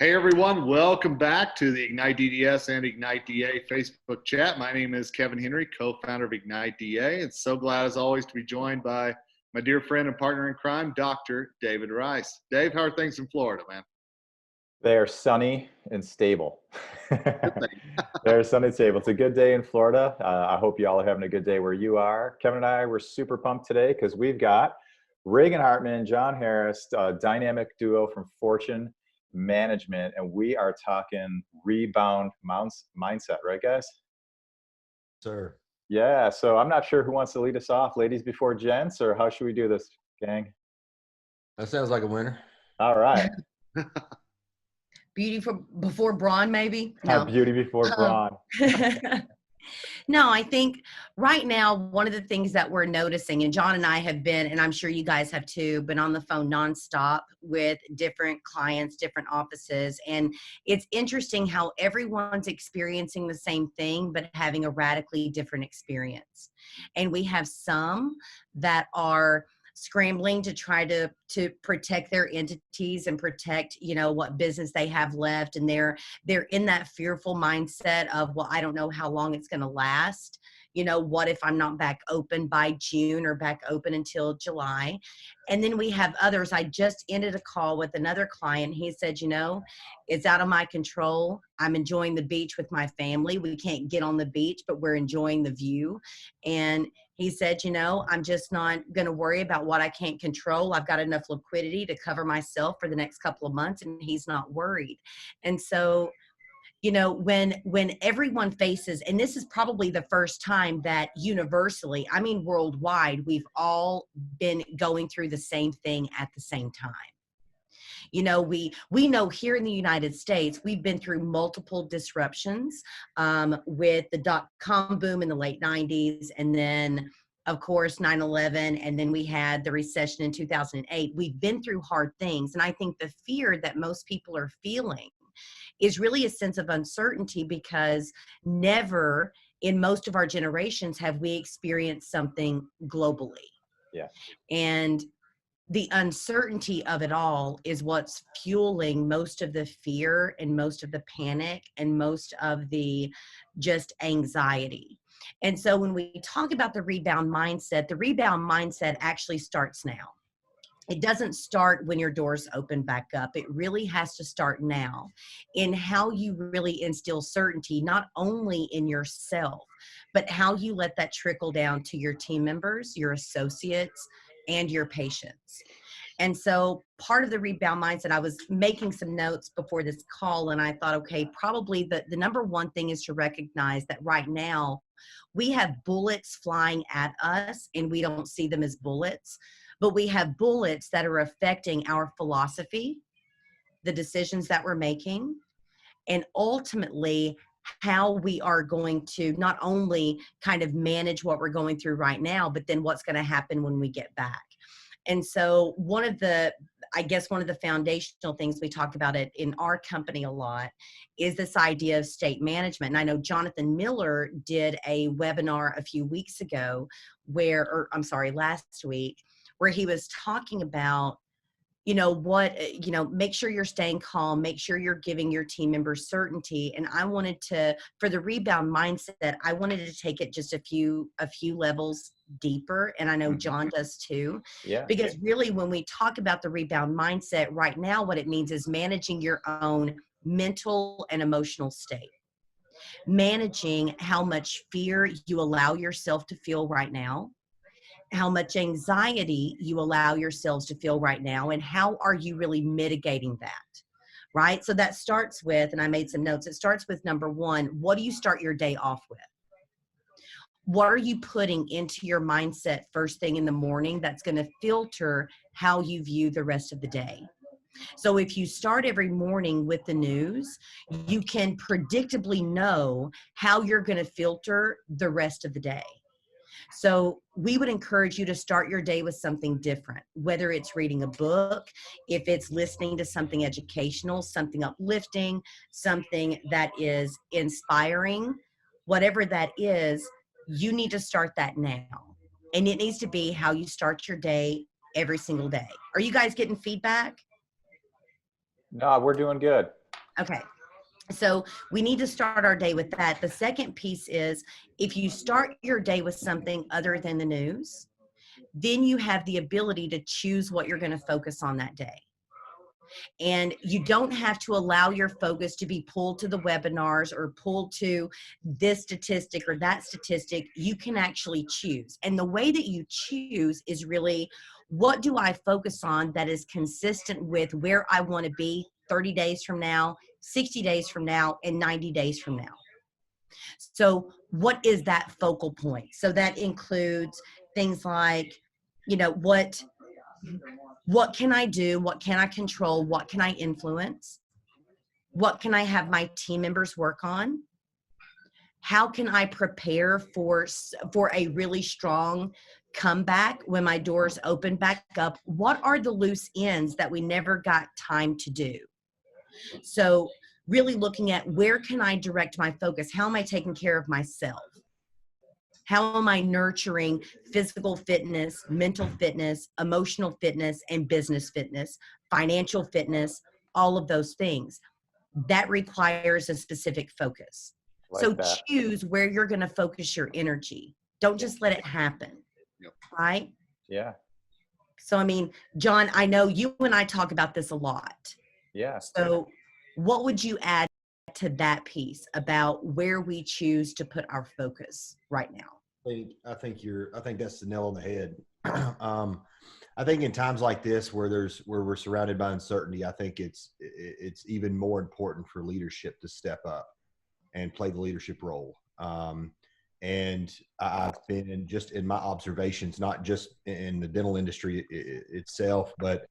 Hey everyone, welcome back to the Ignite DDS and Ignite DA Facebook chat. My name is Kevin Henry, co-founder of Ignite DA. It's so glad as always to be joined by my dear friend and partner in crime, Dr. David Rice. Dave, how are things in Florida, man? They are sunny and stable. They're sunny and stable. It's a good day in Florida. I hope you all are having a good day where you are. Kevin and I were super pumped today because we've got Reagan Hartman, John Harris, a dynamic duo from Fortune Management, and we are talking rebound mindset, right guys? Sir. Yeah, so I'm not sure who wants to lead us off, ladies before gents, or how should we do this, gang? That sounds like a winner. All right. Beauty before brawn, maybe? No. Beauty before brawn. No, I think right now, one of the things that we're noticing, and John and I have been, and I'm sure you guys have too, been on the phone nonstop with different clients, different offices. And it's interesting how everyone's experiencing the same thing, but having a radically different experience. And we have some that are scrambling to try to protect their entities and protect, what business they have left. And they're in that fearful mindset of, well, I don't know how long it's going to last. What if I'm not back open by June or back open until July? And then we have others. I just ended a call with another client. He said, it's out of my control. I'm enjoying the beach with my family. We can't get on the beach, but we're enjoying the view. And he said, I'm just not going to worry about what I can't control. I've got enough liquidity to cover myself for the next couple of months, and he's not worried. And so, when everyone faces, and this is probably the first time that universally, I mean worldwide, we've all been going through the same thing at the same time. We know here in the United States, we've been through multiple disruptions with the dot-com boom in the late 90s, and then of course 9/11, and then we had the recession in 2008. We've been through hard things, and I think the fear that most people are feeling is really a sense of uncertainty, because never in most of our generations have we experienced something globally. Yeah. And the uncertainty of it all is what's fueling most of the fear and most of the panic and most of the just anxiety. And so when we talk about the rebound mindset actually starts now. It doesn't start when your doors open back up. It really has to start now in how you really instill certainty, not only in yourself, but how you let that trickle down to your team members, your associates, and your patients. And so part of the rebound mindset, I was making some notes before this call, and I thought, okay, probably the number one thing is to recognize that right now we have bullets flying at us, and we don't see them as bullets. But we have bullets that are affecting our philosophy, the decisions that we're making, and ultimately how we are going to not only kind of manage what we're going through right now, but then what's going to happen when we get back. And so one of the foundational things we talk about it in our company a lot is this idea of state management. And I know Jonathan Miller did a webinar a few weeks ago last week, where he was talking about, make sure you're staying calm, make sure you're giving your team members certainty. And I wanted to, for the rebound mindset, I wanted to take it just a few levels deeper. And I know John does too. Yeah. Because really, when we talk about the rebound mindset right now, what it means is managing your own mental and emotional state. Managing how much fear you allow yourself to feel right now, how much anxiety you allow yourselves to feel right now, and how are you really mitigating that, right? So that starts with, and I made some notes, it starts with number one, what do you start your day off with? What are you putting into your mindset first thing in the morning that's going to filter how you view the rest of the day? So if you start every morning with the news, you can predictably know how you're going to filter the rest of the day. So we would encourage you to start your day with something different, whether it's reading a book, if it's listening to something educational, something uplifting, something that is inspiring, whatever that is, you need to start that now. And it needs to be how you start your day every single day. Are you guys getting feedback? No, we're doing good. Okay. So we need to start our day with that. The second piece is if you start your day with something other than the news, then you have the ability to choose what you're going to focus on that day. And you don't have to allow your focus to be pulled to the webinars or pulled to this statistic or that statistic. You can actually choose. And the way that you choose is really, what do I focus on that is consistent with where I want to be 30 days from now, 60 days from now, and 90 days from now? So what is that focal point? So that includes things like, you know, what can I do? What can I control? What can I influence? What can I have my team members work on? How can I prepare for a really strong comeback when my doors open back up? What are the loose ends that we never got time to do? So really looking at, where can I direct my focus? How am I taking care of myself? How am I nurturing physical fitness, mental fitness, emotional fitness, and business fitness, financial fitness, all of those things? That requires a specific focus. So choose where you're going to focus your energy. Don't just let it happen. Yep. Right? Yeah. So, I mean, John, I know you and I talk about this a lot. Yeah. So what would you add to that piece about where we choose to put our focus right now? I think that's the nail on the head. I think in times like this where we're surrounded by uncertainty, I think it's even more important for leadership to step up and play the leadership role. And I've been just in my observations, not just in the dental industry itself, but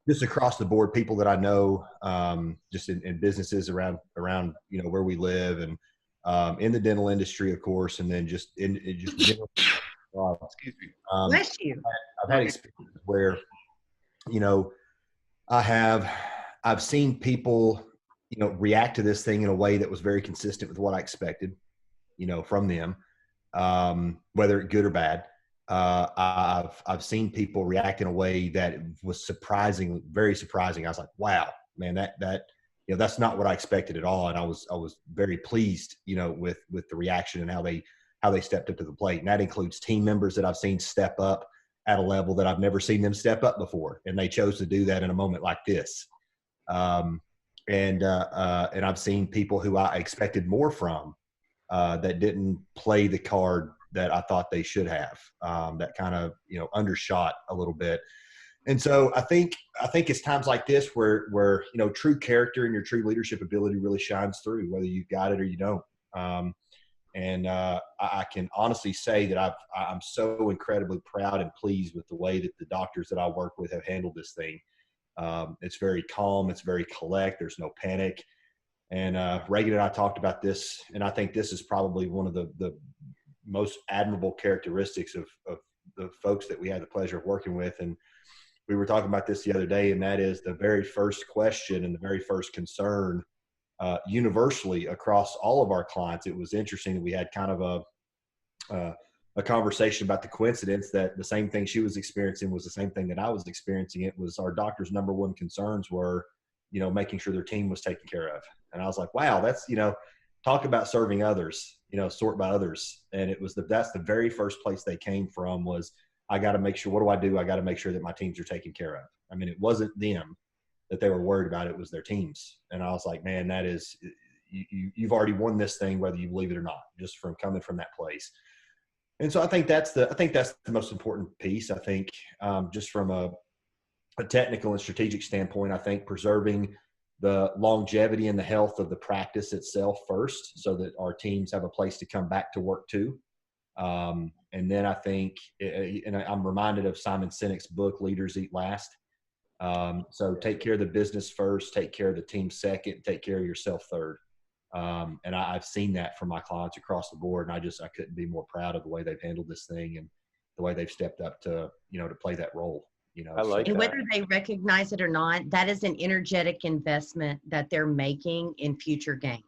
just across the board, people that I know, just in businesses around, you know, where we live, and in the dental industry, of course, and then just general, Excuse me. Bless you. I've had experiences where, you know, I've seen people, you know, react to this thing in a way that was very consistent with what I expected, you know, from them, whether good or bad. I've seen people react in a way that was surprising, very surprising. I was like, wow, man, that, you know, that's not what I expected at all. And I was very pleased, you know, with the reaction and how they stepped up to the plate. And that includes team members that I've seen step up at a level that I've never seen them step up before. And they chose to do that in a moment like this. And I've seen people who I expected more from, that didn't play the card that I thought they should have, that kind of, you know, undershot a little bit. And so I think it's times like this where, you know, true character and your true leadership ability really shines through, whether you've got it or you don't. I can honestly say that I'm so incredibly proud and pleased with the way that the doctors that I work with have handled this thing. It's very calm. It's very collect. There's no panic. And Reagan and I talked about this, and I think this is probably one of the most admirable characteristics of the folks that we had the pleasure of working with. And we were talking about this the other day, and that is the very first question and the very first concern universally across all of our clients. It was interesting that we had kind of a conversation about the coincidence that the same thing she was experiencing was the same thing that I was experiencing. It was our doctor's number one concerns were, you know, making sure their team was taken care of. And I was like, wow, that's, you know, talk about serving others, you know, sort by others. And it was that's the very first place they came from was, I got to make sure, what do? I got to make sure that my teams are taken care of. I mean, it wasn't them that they were worried about. It was their teams. And I was like, man, that is, you've already won this thing, whether you believe it or not, just from coming from that place. And so I think that's the most important piece. I think just from a technical and strategic standpoint, I think preserving the longevity and the health of the practice itself first, so that our teams have a place to come back to work to. And then I think, and I'm reminded of Simon Sinek's book, Leaders Eat Last. So take care of the business first, take care of the team second, take care of yourself third. And I've seen that from my clients across the board. And I couldn't be more proud of the way they've handled this thing and the way they've stepped up to, to play that role. I like and that. whether they recognize it or not, that is an energetic investment that they're making in future gains.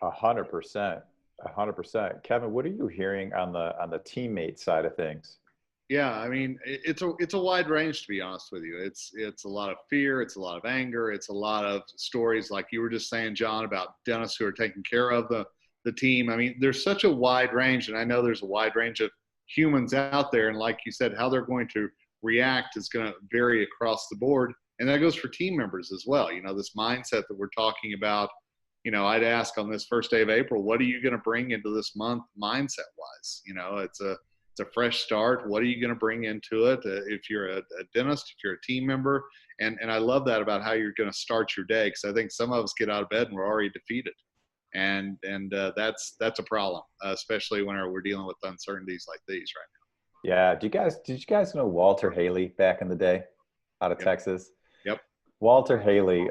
100%. 100%. Kevin, what are you hearing on the teammate side of things? Yeah, I mean, it's a wide range, to be honest with you. It's a lot of fear, it's a lot of anger, it's a lot of stories like you were just saying, John, about dentists who are taking care of the team. I mean, there's such a wide range, and I know there's a wide range of humans out there, and like you said, how they're going to react is going to vary across the board, and that goes for team members as well. This mindset that we're talking about. I'd ask on this first day of April, what are you going to bring into this month mindset wise? It's a fresh start. What are you going to bring into it? If you're a dentist, if you're a team member, and I love that about how you're going to start your day, because I think some of us get out of bed and we're already defeated, and that's a problem, especially when we're dealing with uncertainties like these right now. Yeah. Did you guys know Walter Haley back in the day, out of Texas? Yep. Walter Haley.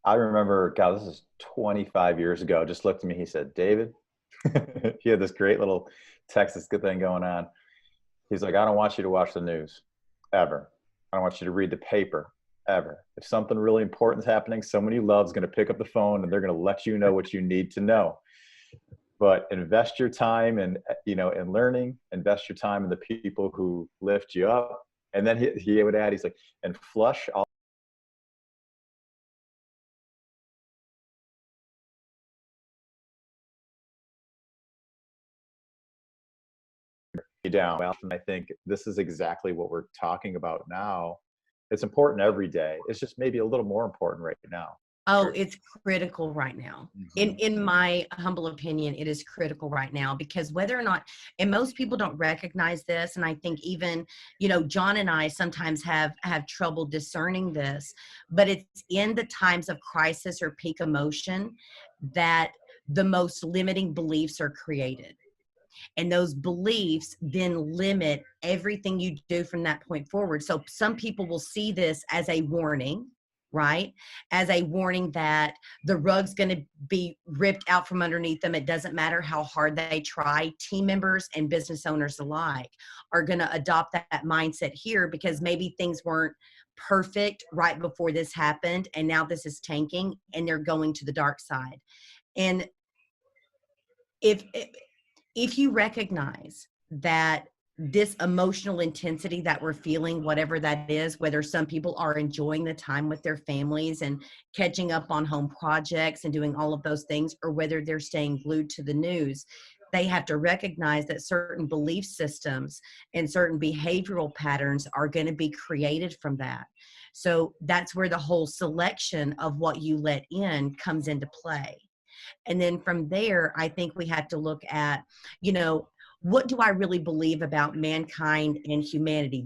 I remember, God, this is 25 years ago. Just looked at me. He said, "David," he had this great little Texas good thing going on. He's like, "I don't want you to watch the news ever. I don't want you to read the paper ever. If something really important is happening, someone you love is going to pick up the phone and they're going to let you know what you need to know. But invest your time in learning, invest your time in the people who lift you up." And then he would add, he's like, "And flush all you down." Well, and I think this is exactly what we're talking about now. It's important every day. It's just maybe a little more important right now. Oh, it's critical right now. In my humble opinion, it is critical right now, because whether or not, and most people don't recognize this, and I think even, John and I sometimes have trouble discerning this, but it's in the times of crisis or peak emotion that the most limiting beliefs are created. And those beliefs then limit everything you do from that point forward. So some people will see this as a warning, right? As a warning that the rug's going to be ripped out from underneath them. It doesn't matter how hard they try. Team members and business owners alike are going to adopt that mindset here, because maybe things weren't perfect right before this happened, and now this is tanking and they're going to the dark side. And if you recognize that this emotional intensity that we're feeling, whatever that is, whether some people are enjoying the time with their families and catching up on home projects and doing all of those things, or whether they're staying glued to the news, they have to recognize that certain belief systems and certain behavioral patterns are going to be created from that. So that's where the whole selection of what you let in comes into play. And then from there, I think we have to look at, what do I really believe about mankind and humanity?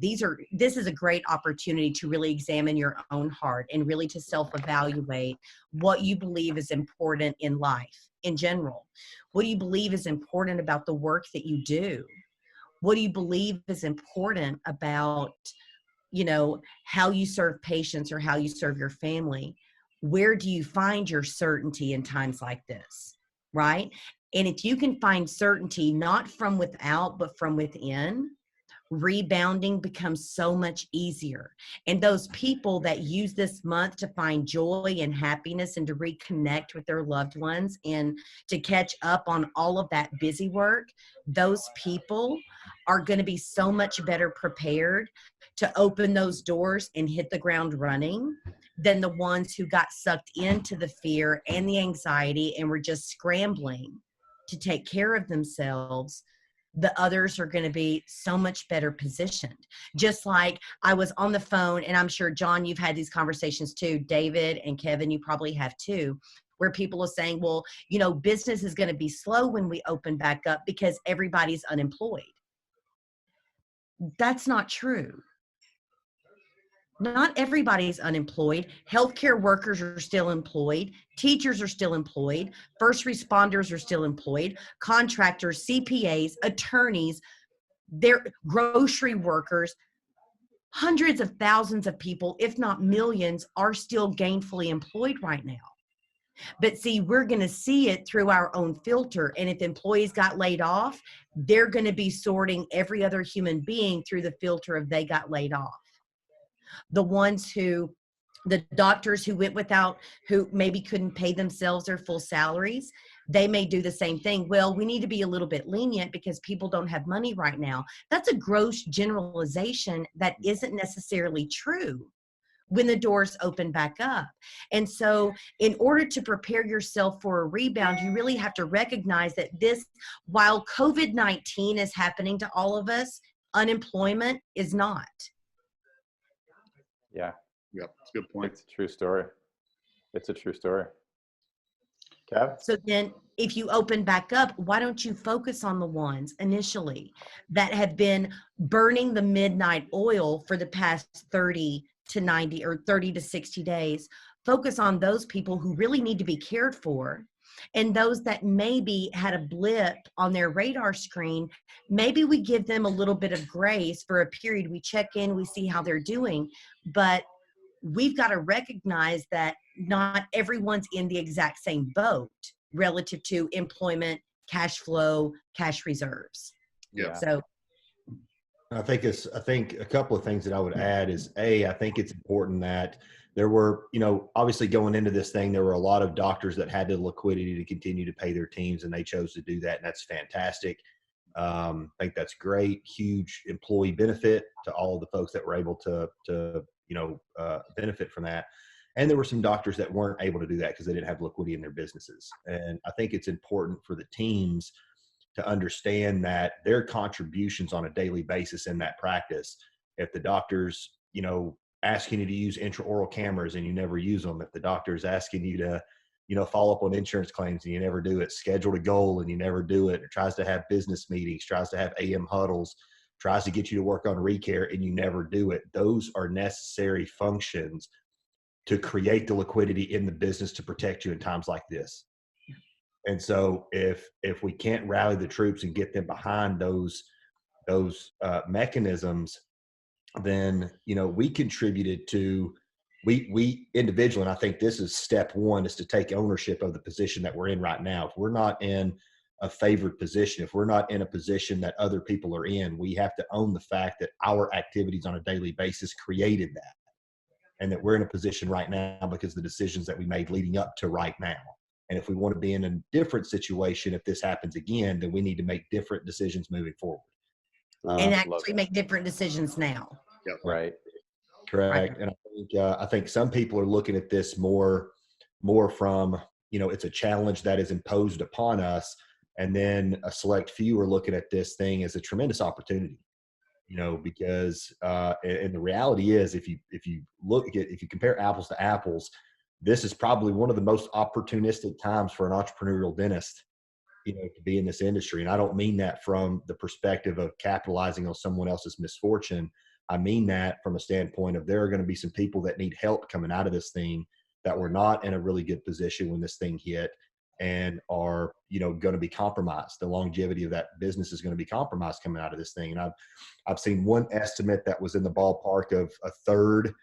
This is a great opportunity to really examine your own heart and really to self-evaluate what you believe is important in life in general. What do you believe is important about the work that you do? What do you believe is important about, how you serve patients or how you serve your family? Where do you find your certainty in times like this, right? And if you can find certainty, not from without, but from within, rebounding becomes so much easier. And those people that use this month to find joy and happiness and to reconnect with their loved ones and to catch up on all of that busy work, those people are going to be so much better prepared to open those doors and hit the ground running than the ones who got sucked into the fear and the anxiety and were just scrambling to take care of themselves. The others are going to be so much better positioned. Just like I was on the phone, and I'm sure, John, you've had these conversations too, David and Kevin, you probably have too, where people are saying, well, business is going to be slow when we open back up because everybody's unemployed. That's not true. Not everybody's unemployed. Healthcare workers are still employed. Teachers are still employed. First responders are still employed. Contractors, CPAs, attorneys, their grocery workers, hundreds of thousands of people, if not millions, are still gainfully employed right now. But see, we're going to see it through our own filter. And if employees got laid off, they're going to be sorting every other human being through the filter of they got laid off. The doctors who went without, who maybe couldn't pay themselves their full salaries, they may do the same thing. Well, we need to be a little bit lenient because people don't have money right now. That's a gross generalization that isn't necessarily true when the doors open back up. And so in order to prepare yourself for a rebound, you really have to recognize that while COVID-19 is happening to all of us, unemployment is not. Yeah. Yep, that's a good point. It's a true story. It's a true story. Kev? So then if you open back up, why don't you focus on the ones initially that have been burning the midnight oil for the past 30 to 90 or 30 to 60 days? Focus on those people who really need to be cared for, and those that maybe had a blip on their radar screen. Maybe we give them a little bit of grace for a period. We check in, we see how they're doing, but we've got to recognize that not everyone's in the exact same boat relative to employment, cash flow, cash reserves. Yeah. So I think a couple of things that I would add is I think it's important that there were, obviously going into this thing, there were a lot of doctors that had the liquidity to continue to pay their teams, and they chose to do that. And that's fantastic. I think that's great, huge employee benefit to all of the folks that were able to benefit from that. And there were some doctors that weren't able to do that because they didn't have liquidity in their businesses. And I think it's important for the teams to understand that their contributions on a daily basis in that practice, if the doctor's, asking you to use intraoral cameras and you never use them, if the doctor's asking you to, follow up on insurance claims and you never do it, schedule a goal and you never do it, or tries to have business meetings, tries to have AM huddles, tries to get you to work on recare and you never do it. Those are necessary functions to create the liquidity in the business to protect you in times like this. And so if we can't rally the troops and get them behind those mechanisms, then, we contributed to, we individually, and I think this is step one, is to take ownership of the position that we're in right now. If we're not in a favored position, if we're not in a position that other people are in, we have to own the fact that our activities on a daily basis created that, and that we're in a position right now because of the decisions that we made leading up to right now. And if we want to be in a different situation, if this happens again, then we need to make different decisions moving forward. And actually make different decisions now. Yep. Right. Correct. And I think some people are looking at this more from, it's a challenge that is imposed upon us. And then a select few are looking at this thing as a tremendous opportunity, because, and the reality is if you compare apples to apples, this is probably one of the most opportunistic times for an entrepreneurial dentist, to be in this industry. And I don't mean that from the perspective of capitalizing on someone else's misfortune. I mean that from a standpoint of there are going to be some people that need help coming out of this thing that were not in a really good position when this thing hit and are, going to be compromised. The longevity of that business is going to be compromised coming out of this thing. And I've seen one estimate that was in the ballpark of a third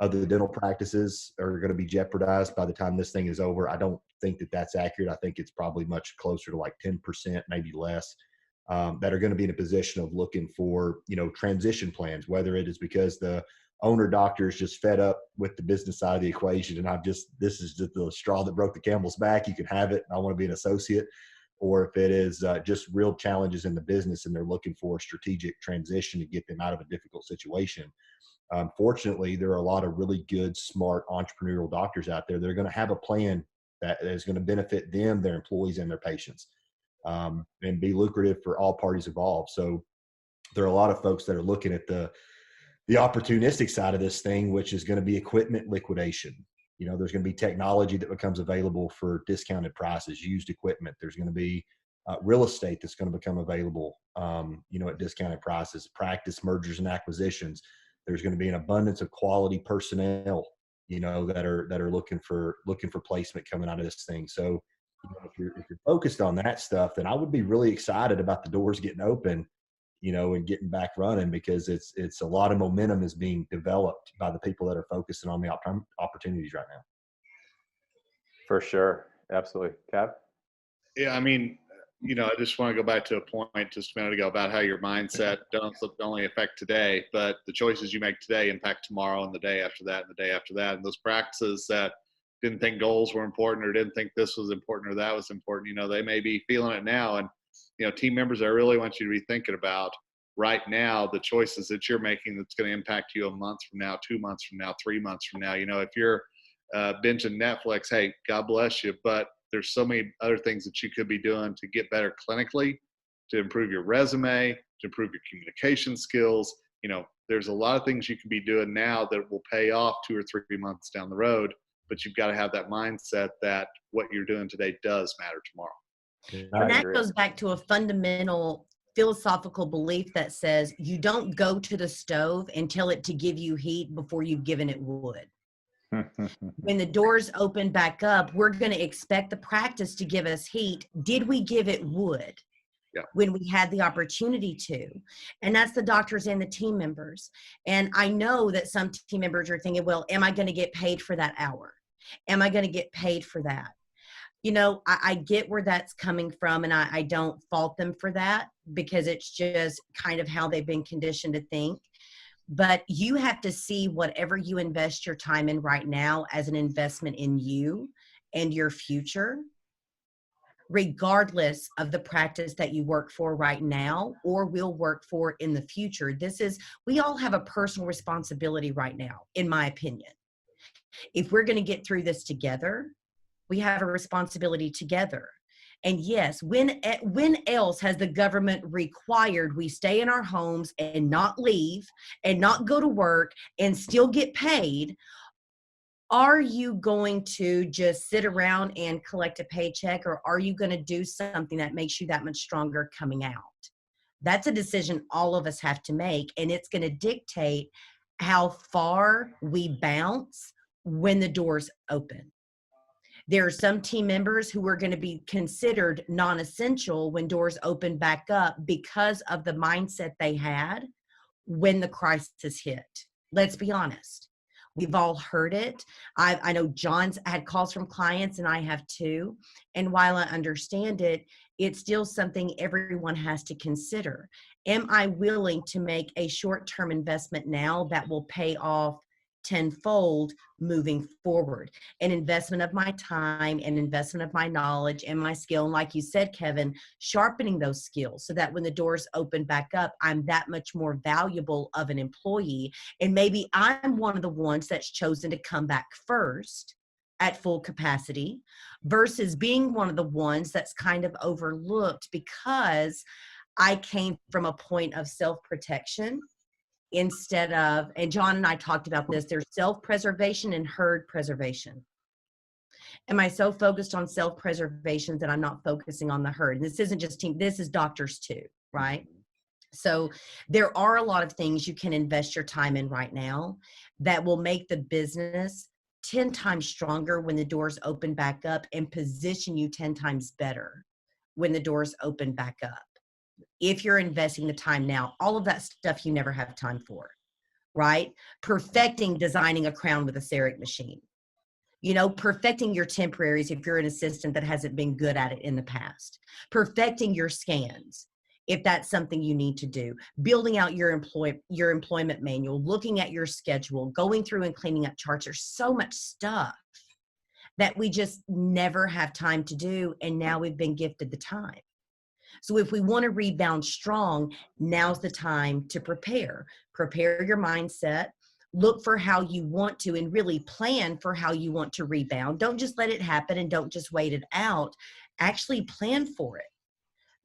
of the dental practices are going to be jeopardized by the time this thing is over. I don't think that that's accurate. I think it's probably much closer to like 10%, maybe less, that are going to be in a position of looking for, transition plans, whether it is because the owner doctor is just fed up with the business side of the equation. And this is just the straw that broke the camel's back. You can have it. I want to be an associate. Or if it is just real challenges in the business and they're looking for a strategic transition to get them out of a difficult situation. Fortunately, there are a lot of really good, smart entrepreneurial doctors out there that are going to have a plan that is going to benefit them, their employees, and their patients, and be lucrative for all parties involved. So there are a lot of folks that are looking at the opportunistic side of this thing, which is going to be equipment liquidation. There's going to be technology that becomes available for discounted prices, used equipment. There's going to be real estate that's going to become available, at discounted prices, practice mergers and acquisitions. There's going to be an abundance of quality personnel, that are looking for placement coming out of this thing. So, if you're focused on that stuff, then I would be really excited about the doors getting open, and getting back running, because it's a lot of momentum is being developed by the people that are focusing on the opportunities right now. For sure. Absolutely. Kev? Yeah, I mean, I just want to go back to a point just a minute ago about how your mindset don't only affect today, but the choices you make today impact tomorrow and the day after that and the day after that. And those practices that didn't think goals were important or didn't think this was important or that was important, they may be feeling it now. And, team members, I really want you to be thinking about right now the choices that you're making that's going to impact you a month from now, 2 months from now, 3 months from now. If you're binging Netflix, hey, God bless you, but there's so many other things that you could be doing to get better clinically, to improve your resume, to improve your communication skills. There's a lot of things you can be doing now that will pay off 2 or 3 months down the road, but you've got to have that mindset that what you're doing today does matter tomorrow. And that goes back to a fundamental philosophical belief that says you don't go to the stove and tell it to give you heat before you've given it wood. When the doors open back up, we're going to expect the practice to give us heat. Did we give it wood? Yeah. When we had the opportunity to? And that's the doctors and the team members. And I know that some team members are thinking, well, am I going to get paid for that hour? Am I going to get paid for that? I get where that's coming from, and I don't fault them for that, because it's just kind of how they've been conditioned to think. But you have to see whatever you invest your time in right now as an investment in you and your future, regardless of the practice that you work for right now or will work for in the future. We all have a personal responsibility right now, in my opinion. If we're going to get through this together, we have a responsibility together. And yes, when else has the government required we stay in our homes and not leave and not go to work and still get paid? Are you going to just sit around and collect a paycheck, or are you going to do something that makes you that much stronger coming out? That's a decision all of us have to make, and it's going to dictate how far we bounce when the doors open. There are some team members who are going to be considered non-essential when doors open back up because of the mindset they had when the crisis hit. Let's be honest. We've all heard it. I know John's had calls from clients, and I have too. And while I understand it, it's still something everyone has to consider. Am I willing to make a short-term investment now that will pay off tenfold moving forward? An investment of my time, an investment of my knowledge and my skill. And like you said, Kevin, sharpening those skills so that when the doors open back up, I'm that much more valuable of an employee. And maybe I'm one of the ones that's chosen to come back first at full capacity versus being one of the ones that's kind of overlooked because I came from a point of self-protection instead of, and John and I talked about this, there's self-preservation and herd preservation. Am I so focused on self-preservation that I'm not focusing on the herd? And this isn't just team, this is doctors too, right? So there are a lot of things you can invest your time in right now that will make the business 10 times stronger when the doors open back up and position you 10 times better when the doors open back up. If you're investing the time now, all of that stuff you never have time for, right? Perfecting designing a crown with a CEREC machine, perfecting your temporaries if you're an assistant that hasn't been good at it in the past, perfecting your scans if that's something you need to do, building out your employment manual, looking at your schedule, going through and cleaning up charts. There's so much stuff that we just never have time to do, and now we've been gifted the time. So if we want to rebound strong, now's the time to prepare. Prepare your mindset, look for how you want to, and really plan for how you want to rebound. Don't just let it happen and don't just wait it out. Actually plan for it.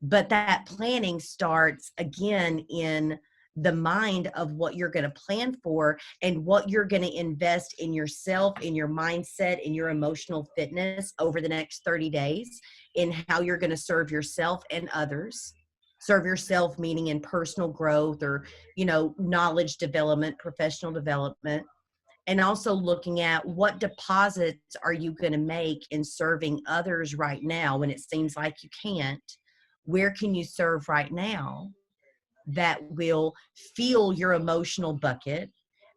But that planning starts again in the mind of what you're going to plan for and what you're going to invest in yourself, in your mindset, in your emotional fitness over the next 30 days, in how you're going to serve yourself and others. Serve yourself, meaning in personal growth or, knowledge development, professional development, and also looking at what deposits are you going to make in serving others right now when it seems like you can't. Where can you serve right now that will fill your emotional bucket,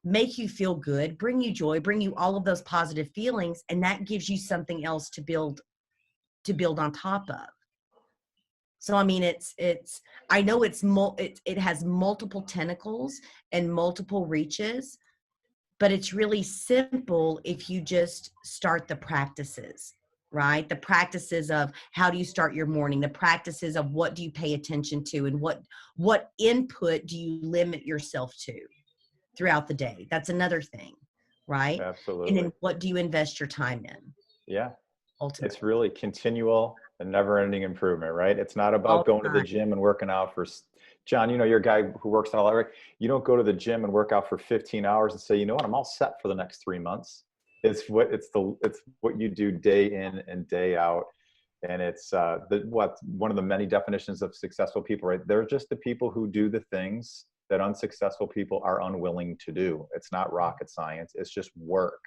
make you feel good, bring you joy, bring you all of those positive feelings, and that gives you something else to build on top of. So I mean, I know it has multiple tentacles and multiple reaches, but it's really simple if you just start the practices, right? The practices of how do you start your morning, the practices of what do you pay attention to, and what input do you limit yourself to throughout the day. That's another thing, right? Absolutely. And then what do you invest your time in? Yeah. Ultimately. It's really continual and never-ending improvement, right? It's not All about the going to the time. gym and working out for, John, you know, you're a guy who works out a lot, right? You don't go to the gym and work out for 15 hours and say, you know what, I'm all set for the next 3 months. It's what you do day in and day out. And it's one of the many definitions of successful people, right? They're just the people who do the things that unsuccessful people are unwilling to do. It's not rocket science. It's just work.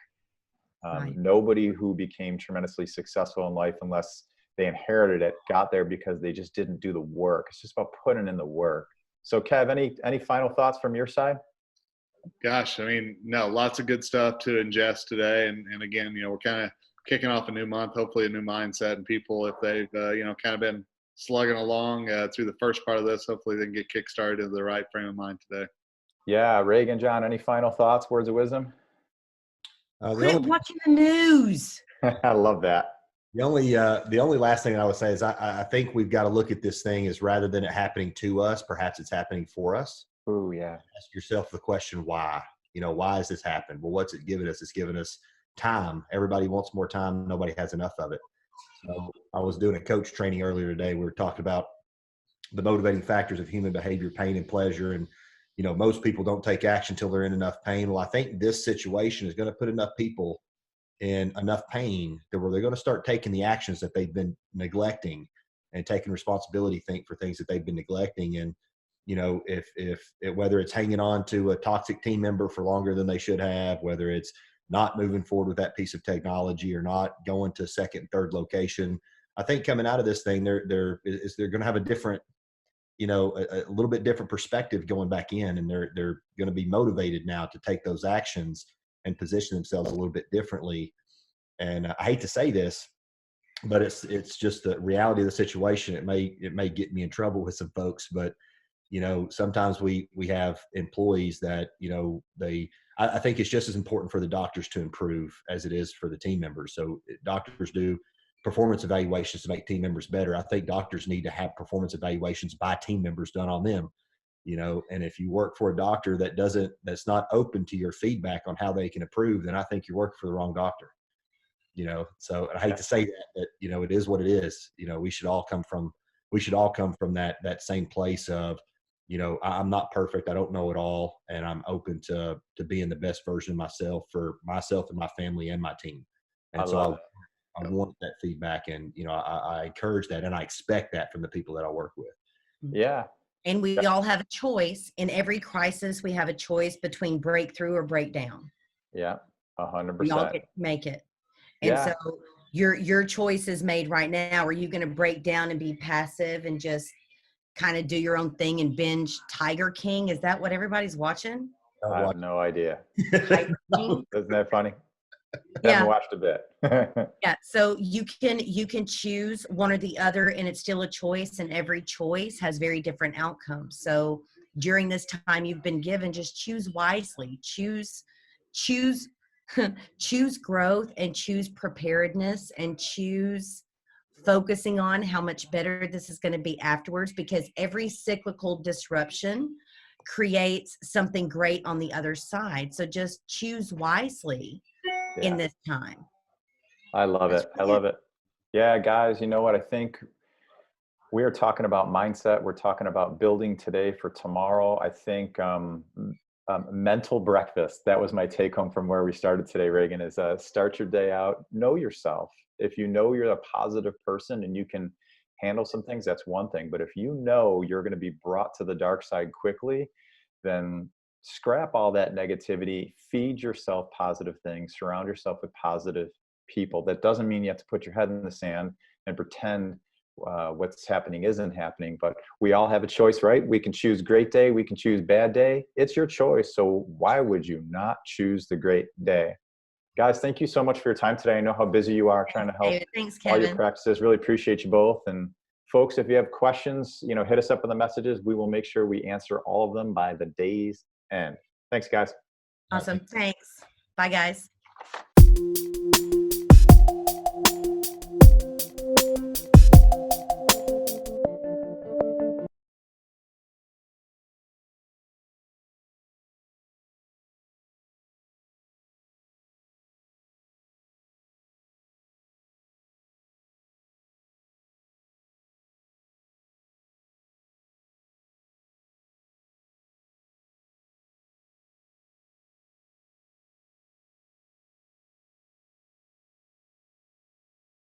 Right. Nobody who became tremendously successful in life, unless they inherited it, got there because they just didn't do the work. It's just about putting in the work. So Kev, any final thoughts from your side? Gosh, I mean, no, lots of good stuff to ingest today. And again, you know, we're kind of kicking off a new month, hopefully a new mindset, and people, if they've, you know, kind of been slugging along through the first part of this, hopefully they can get kickstarted into the right frame of mind today. Yeah. Reagan, John, any final thoughts, words of wisdom? Quit watching the news. I love that. The only last thing I would say is I think we've got to look at this thing as, rather than it happening to us, perhaps it's happening for us. Oh yeah. Ask yourself the question, why? You know, why has this happened? Well, what's it given us? It's given us time. Everybody wants more time. Nobody has enough of it. So I was doing a coach training earlier today. We were talking about the motivating factors of human behavior, pain and pleasure. And, you know, most people don't take action until they're in enough pain. Well, I think this situation is going to put enough people in enough pain that where they're going to start taking the actions that they've been neglecting and taking responsibility for things that they've been neglecting. And, you know, if whether it's hanging on to a toxic team member for longer than they should have, whether it's not moving forward with that piece of technology or not going to second and third location, I think coming out of this thing, they're going to have a different, you know, a little bit different perspective going back in, and they're going to be motivated now to take those actions and position themselves a little bit differently. And I hate to say this, but it's just the reality of the situation. It may get me in trouble with some folks, but, you know, sometimes we have employees that, you know, I think it's just as important for the doctors to improve as it is for the team members. So doctors do performance evaluations to make team members better. I think doctors need to have performance evaluations by team members done on them, you know. And if you work for a doctor that's not open to your feedback on how they can improve, then I think you're working for the wrong doctor, you know. So I hate to say that, you know, it is what it is. You know, we should all come from that same place of, you know, I'm not perfect. I don't know it all. And I'm open to being the best version of myself for myself and my family and my team. And I want that feedback. And, you know, I encourage that, and I expect that from the people that I work with. Yeah. And we all have a choice. In every crisis, we have a choice between breakthrough or breakdown. Yeah. 100%. We all get to make it. And so your choice is made right now. Are you going to break down and be passive and just kind of do your own thing and binge Tiger King? Is that what everybody's watching? I have no idea. Tiger King? Isn't that funny? Yeah. Haven't watched a bit. Yeah. So you can choose one or the other, and it's still a choice, and every choice has very different outcomes. So during this time you've been given, just choose wisely. Choose choose growth, and choose preparedness, and choose focusing on how much better this is going to be afterwards, because every cyclical disruption creates something great on the other side. So just choose wisely in this time. I love it. I love it. Yeah, guys, you know what? I think we are talking about mindset. We're talking about building today for tomorrow. I think mental breakfast, that was my take home from where we started today, Reagan, is start your day out, know yourself. If you know you're a positive person and you can handle some things, that's one thing. But if you know you're going to be brought to the dark side quickly, then scrap all that negativity, feed yourself positive things, surround yourself with positive people. That doesn't mean you have to put your head in the sand and pretend what's happening isn't happening, but we all have a choice, right? We can choose great day. We can choose bad day. It's your choice. So why would you not choose the great day? Guys, thank you so much for your time today. I know how busy you are trying to help Thanks, all your Kevin. practices. Really appreciate you both. And folks, if you have questions, hit us up in the messages. We will make sure we answer all of them by the day's end. Thanks, guys. Awesome. Thanks. Bye, guys.